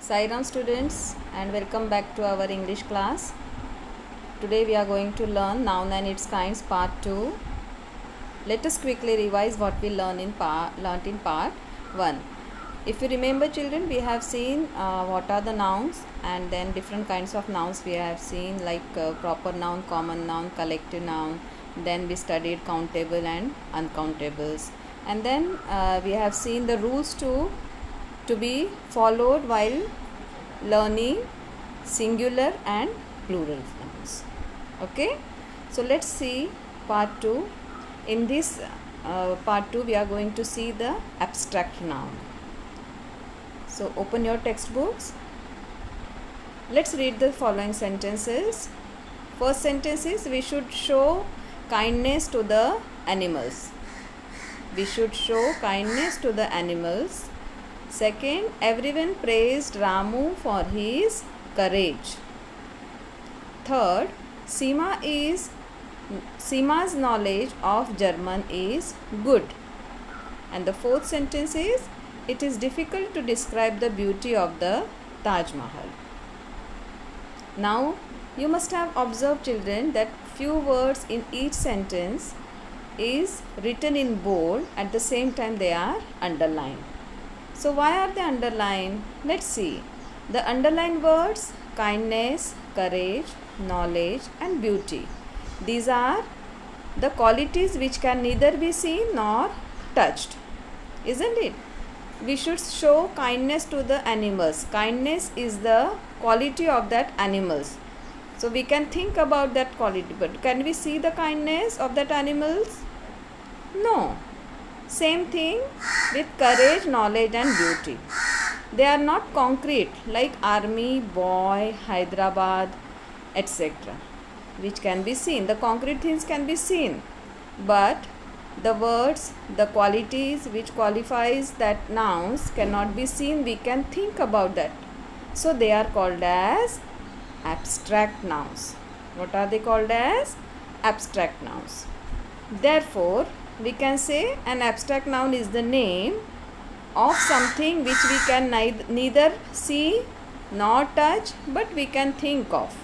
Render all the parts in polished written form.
Sairam students, and welcome back to our English class. Today we are going to learn noun and its kinds part 2. Let us quickly revise what we learned in part 1. If you remember children, we have seen what are the nouns and then different kinds of nouns we have seen, like proper noun, common noun, collective noun. Then we studied countable and uncountables, and then we have seen the rules to be followed while learning singular and plural nouns. Okay, so let's see part 2. In this part 2 we are going to see the abstract noun. So open your textbooks. Let's read the following sentences. First sentence is, we should show kindness to the animals. We should show kindness to the animals. Second, everyone praised Ramu for his courage. Third, Seema's knowledge of German is good. And the fourth sentence is, it is difficult to describe the beauty of the Taj Mahal. Now, you must have observed children that few words in each sentence is written in bold, at the same time they are underlined. So why are they underlined? Let's see. The underlined words kindness, courage, knowledge and beauty. These are the qualities which can neither be seen nor touched. Isn't it? We should show kindness to the animals. Kindness is the quality of that animals. So we can think about that quality, but can we see the kindness of that animals? No. Same thing with courage, knowledge and beauty. They are not concrete like army, boy, Hyderabad, etc., which can be seen. The concrete things can be seen, but the words, the qualities which qualifies that nouns cannot be seen. We can think about that. So they are called as abstract nouns. What are they called as? Abstract nouns. Therefore, we can say an abstract noun is the name of something which we can neither see nor touch, but we can think of.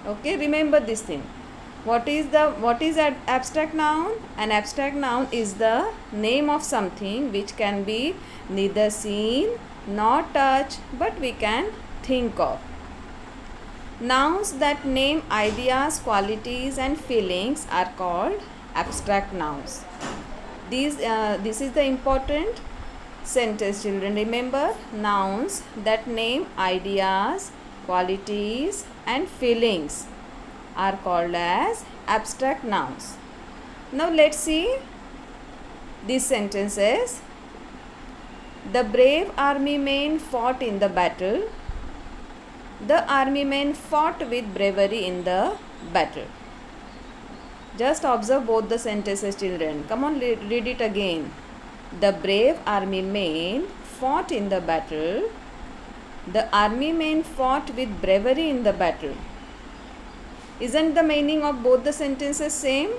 Okay, remember this thing. What is an abstract noun? An abstract noun is the name of something which can be neither seen nor touched, but we can think of. Nouns that name ideas, qualities and feelings are called abstract nouns. This is the important sentence, children. Remember, nouns that name ideas, qualities and feelings are called as abstract nouns. Now let's see these sentences. The brave army men fought in the battle. The army men fought with bravery in the battle. Just observe both the sentences, children. Come on, read it again. The brave army men fought in the battle. The army men fought with bravery in the battle. Isn't the meaning of both the sentences same?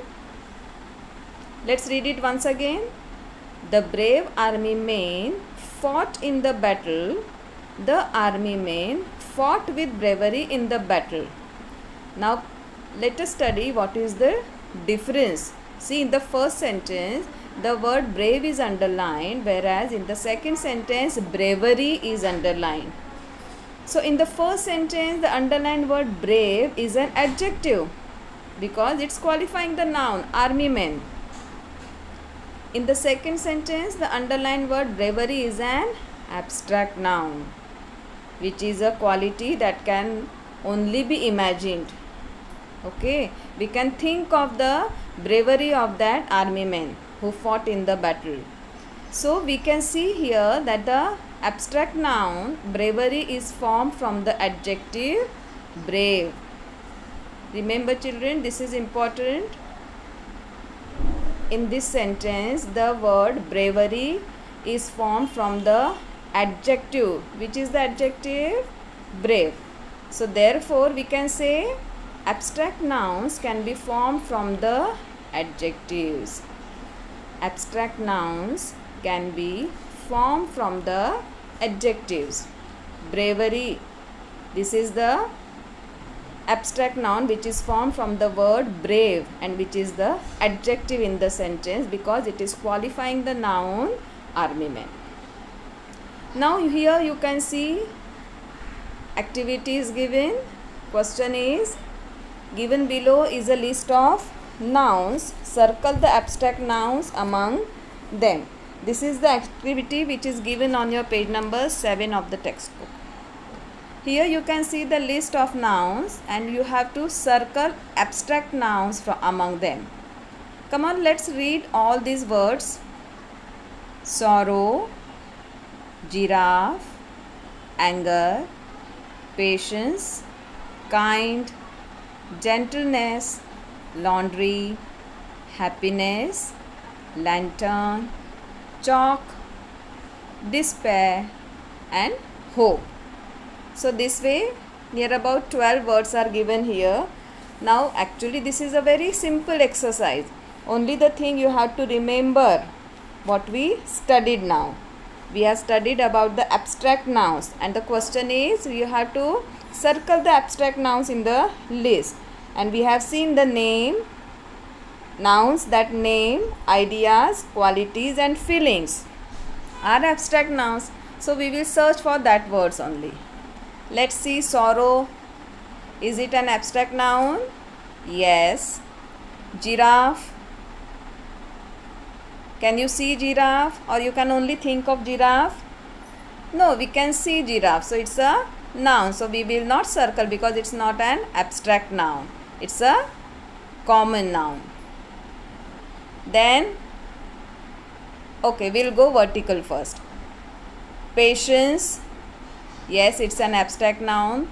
Let's read it once again. The brave army men fought in the battle. The army men fought with bravery in the battle. Now, let us study what is the difference. See, in the first sentence the word brave is underlined, whereas in the second sentence bravery is underlined. So in the first sentence the underlined word brave is an adjective because it's qualifying the noun army men. In the second sentence the underlined word bravery is an abstract noun, which is a quality that can only be imagined. Okay, we can think of the bravery of that army men who fought in the battle. So we can see here that the abstract noun bravery is formed from the adjective brave. Remember children, this is important. In this sentence the word bravery is formed from the adjective. Which is the adjective? Brave. So therefore we can say abstract nouns can be formed from the adjectives. Abstract nouns can be formed from the adjectives. bravery. This is the abstract noun which is formed from the word brave and which is the adjective in the sentence because it is qualifying the noun army man. Now here you can see activity is given. Question is given below is a list of nouns. Circle the abstract nouns among them. This is the activity which is given on your page number 7 of the textbook. Here you can see the list of nouns and you have to circle abstract nouns from among them. Come on, let's read all these words. Sorrow, giraffe, anger, patience, kind, gentleness, laundry, happiness, lantern, chalk, despair and hope. So this way near about 12 words are given here. Now actually this is a very simple exercise. Only the thing you have to remember what we studied now. We have studied about the abstract nouns and the question is you have to circle the abstract nouns in the list. And we have seen the name, nouns that name, ideas, qualities and feelings are abstract nouns. So we will search for that words only. Let's see sorrow. Is it an abstract noun? Yes. Giraffe. Can you see giraffe or you can only think of giraffe? No, we can see giraffe. So it's a noun. So we will not circle because it's not an abstract noun. It's a common noun. Then, okay, we'll go vertical first. Patience. Yes, it's an abstract noun.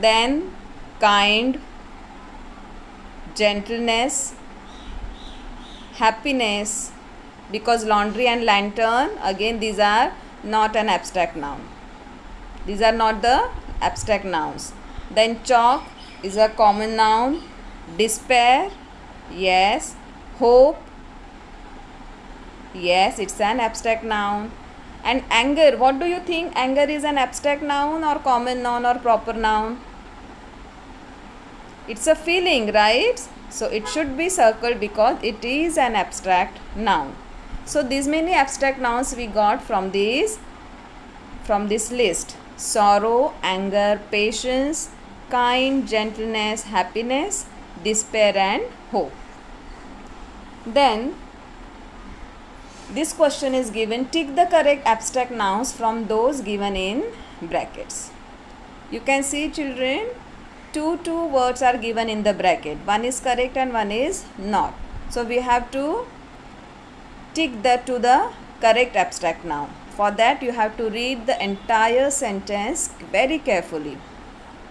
Then kind, gentleness, happiness, because laundry and lantern, again these are not an abstract noun. These are not the abstract nouns. Then chalk is a common noun. Despair, yes. Hope, yes, it's an abstract noun. And anger, what do you think? Anger is an abstract noun or common noun or proper noun? It's a feeling, right? So it should be circled because it is an abstract noun. So these many abstract nouns we got from this list. Sorrow, anger, patience, kind, gentleness, happiness, despair and hope. Then this question is given, tick the correct abstract nouns from those given in brackets. You can see children, two words are given in the bracket. One is correct and one is not. So we have to tick that to the correct abstract noun. For that you have to read the entire sentence very carefully.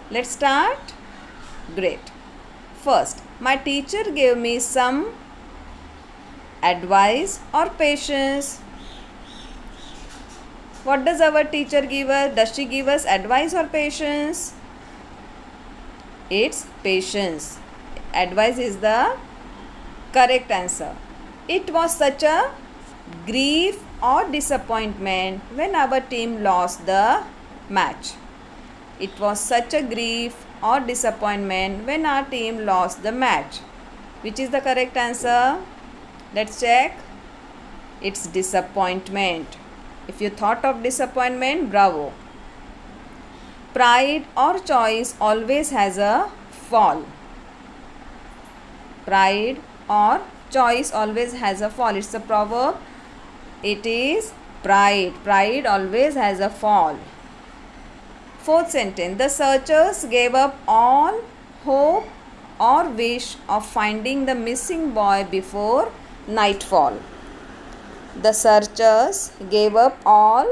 Let's start. Great. First, my teacher gave me some advice or patience. What does our teacher give us? Does she give us advice or patience? It's patience. Advice is the correct answer. It was such a grief or disappointment when our team lost the match. It was such a grief or disappointment when our team lost the match. Which is the correct answer? Let's check. It's disappointment. If you thought of disappointment, bravo. Pride or choice always has a fall. Pride or choice always has a fall. It's a proverb. It is pride. Pride always has a fall. Fourth sentence. The searchers gave up all hope or wish of finding the missing boy before nightfall. The searchers gave up all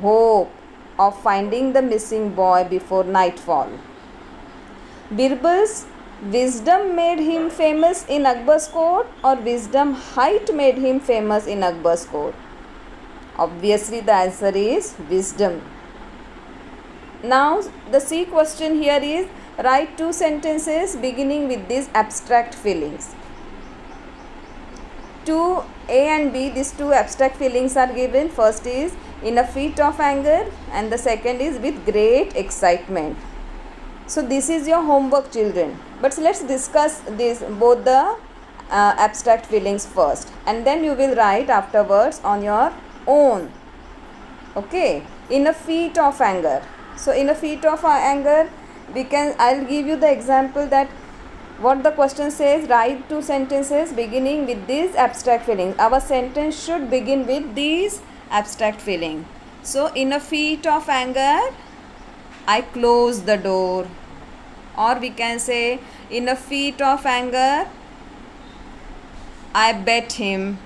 hope of finding the missing boy before nightfall. Birbal's wisdom made him famous in Akbar's court or wisdom height made him famous in Akbar's court? Obviously the answer is wisdom. Now the C question here is write two sentences beginning with these abstract feelings. To A and B, these two abstract feelings are given. First is in a fit of anger, and the second is with great excitement. So this is your homework, children. But let's discuss this both the abstract feelings first, and then you will write afterwards on your own. Okay, in a fit of anger. So in a fit of anger, I'll give you the example that what the question says, write 2 sentences beginning with these abstract feelings. Our sentence should begin with these abstract feeling. So in a fit of anger, I close the door. Or we can say, in a fit of anger, I bet him.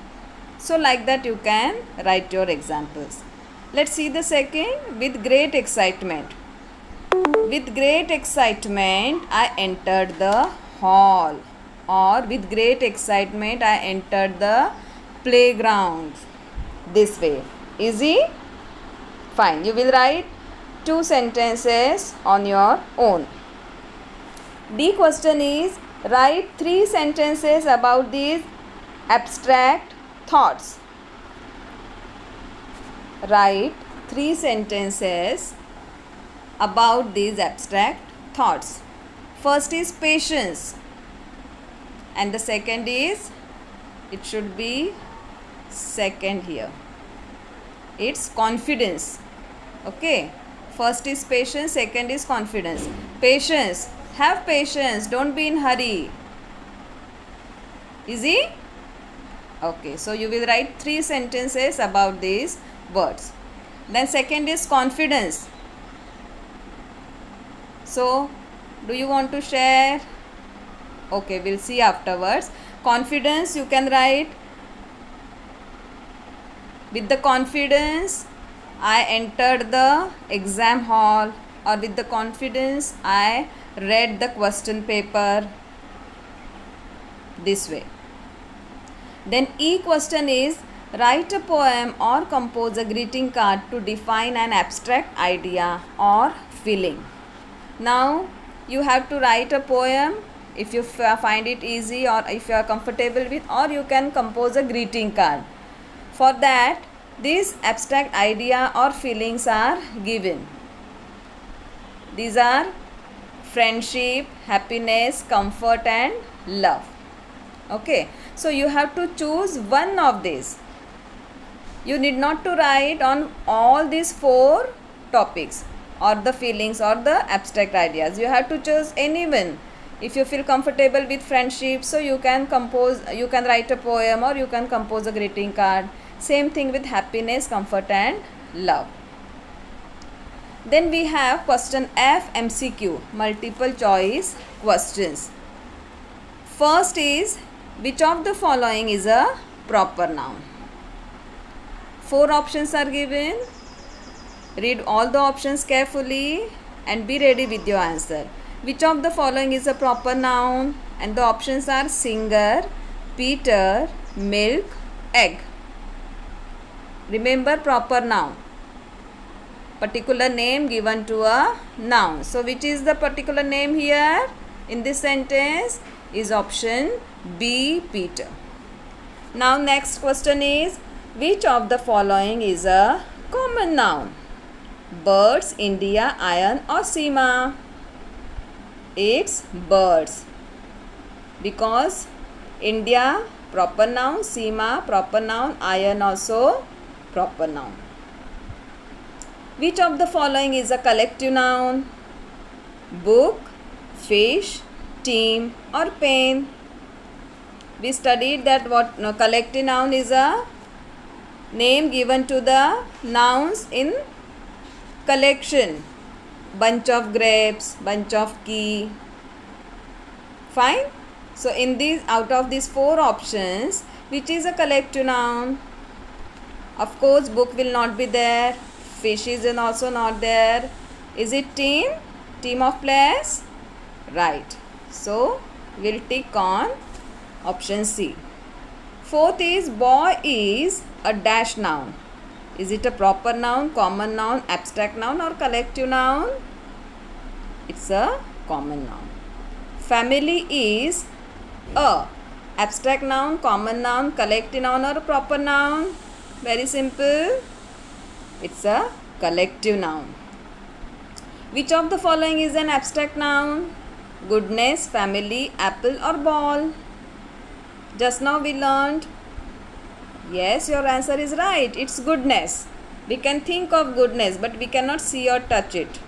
So like that you can write your examples. Let's see the second, with great excitement. With great excitement, I entered the hall. Or with great excitement, I entered the playground. This way. Easy? Fine. You will write 2 sentences on your own. D question is, write 3 sentences about these abstract thoughts. Write 3 sentences about these abstract thoughts. First is patience, and the second is, it should be second here, it's confidence. Okay, first is patience, second is confidence. Patience, have patience, don't be in hurry. Easy? Okay, so you will write 3 sentences about these words. Then second is confidence. So do you want to share? Okay, we'll see afterwards. Confidence, you can write, with the confidence I entered the exam hall, or with the confidence I read the question paper. This way. Then E question is, write a poem or compose a greeting card to define an abstract idea or feeling. Now you have to write a poem if you find it easy, or if you are comfortable with, or you can compose a greeting card. For that, these abstract idea or feelings are given. These are friendship, happiness, comfort and love. Okay, so you have to choose one of these. You need not to write on all these 4 topics or the feelings or the abstract ideas. You have to choose any one. If you feel comfortable with friendship, so you can write a poem or you can compose a greeting card. Same thing with happiness, comfort and love. Then we have question F MCQ, multiple choice questions. First is, which of the following is a proper noun? 4 options are given. Read all the options carefully and be ready with your answer. Which of the following is a proper noun? And the options are singer, Peter, milk, egg. Remember, proper noun, particular name given to a noun. So which is the particular name here in this sentence? Is option B, Peter. Now next question is, which of the following is a common noun? Birds, India, iron or Seema? It's birds, because India proper noun, Seema proper noun, iron also proper noun. Which of the following is a collective noun? Book, fish, team or pen? We studied that collective noun is a name given to the nouns in collection. Bunch of grapes, bunch of key. Fine. So in these, out of these 4 options, which is a collective noun? Of course, book will not be there. Fish is also not there. Is it team? Team of players? Right. So we'll tick on option C. 4th is, boy is a dash noun. Is it a proper noun, common noun, abstract noun or collective noun? It's a common noun. Family is a abstract noun, common noun, collective noun or proper noun? Very simple. It's a collective noun. Which of the following is an abstract noun? Goodness, family, apple or ball? Just now we learned. Yes, your answer is right. It's goodness. We can think of goodness, but we cannot see or touch it.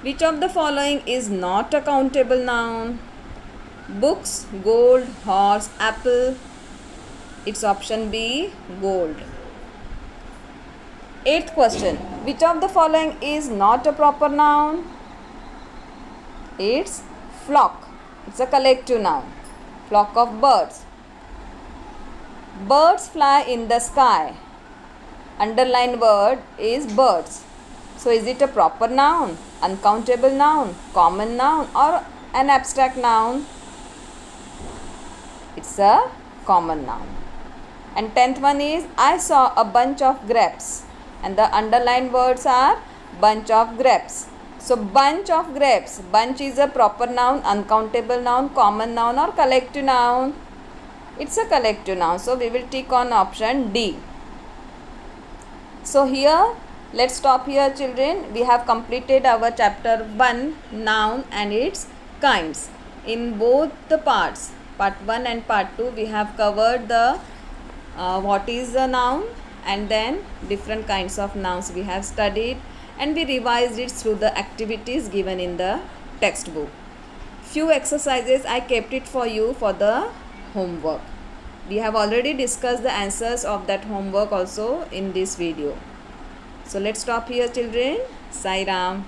Which of the following is not a countable noun? Books, gold, horse, apple. It's option B, gold. 8th question. Which of the following is not a proper noun? It's flock. It's a collective noun. Flock of birds. Birds fly in the sky. Underlined word is birds. So is it a proper noun, uncountable noun, common noun or an abstract noun? It's a common noun. And 10th one is I saw a bunch of grapes. And the underlined words are bunch of grapes. So bunch of grapes. Bunch is a proper noun, uncountable noun, common noun or collective noun? It's a collective noun. So we will tick on option D. So here, let's stop here children. We have completed our chapter 1 noun and its kinds. In both the parts, part 1 and part 2, we have covered the what is a noun and then different kinds of nouns we have studied, and we revised it through the activities given in the textbook. Few exercises I kept it for you for the homework. We have already discussed the answers of that homework also in this video. So let's stop here children. Sai Ram.